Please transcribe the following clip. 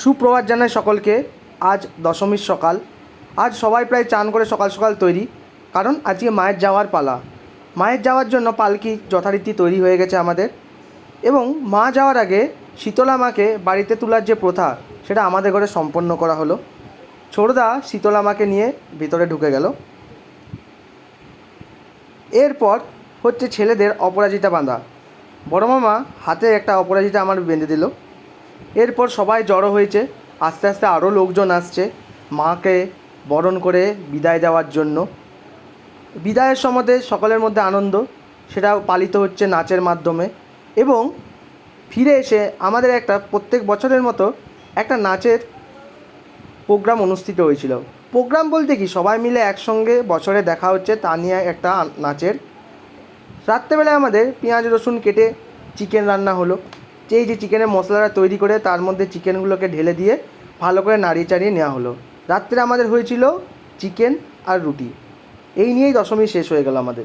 সুপ্রভাত জানাই সকলকে। আজ দশমীর সকাল। আজ সবাই প্রায় চান করে সকাল সকাল তৈরি, কারণ আজকে মায়ের যাওয়ার পালা। মায়ের যাওয়ার জন্য পালকি যথারীতি তৈরি হয়ে গেছে আমাদের। এবং মা যাওয়ার আগে শীতলা মাকে বাড়িতে তোলার যে প্রথা, সেটা আমাদের ঘরে সম্পন্ন করা হলো। ছোটদা শীতলা মাকে নিয়ে ভিতরে ঢুকে গেল। এরপর হচ্ছে ছেলেদের অপরাজিতা বাঁধা। বড় মামা হাতে একটা অপরাজিতা আমার বেঁধে দিল। এরপর সবাই জড়ো হয়েছে। আস্তে আস্তে আরও লোকজন আসছে মাকে বরণ করে বিদায় দেওয়ার জন্য। বিদায়ের সময় সকলের মধ্যে আনন্দ, সেটাও পালিত হচ্ছে নাচের মাধ্যমে। এবং ফিরে এসে আমাদের একটা প্রত্যেক বছরের মতো একটা নাচের প্রোগ্রাম অনুষ্ঠিত হয়েছিল। প্রোগ্রাম বলতে কি, সবাই মিলে একসঙ্গে বছরে দেখা হচ্ছে তা নিয়ে একটা নাচের। রাত্রেবেলায় আমাদের পেঁয়াজ রসুন কেটে চিকেন রান্না হলো। যে চিকেনের মশলাটা তৈরি করে তার মধ্যে চিকেনগুলোকে ঢেলে দিয়ে ভালো করে নাড়িয়ে চাড়িয়ে নেওয়া হলো। রাত্রে আমাদের হয়েছিল চিকেন আর রুটি। এই নিয়েই দশমী শেষ হয়ে গেল আমাদের।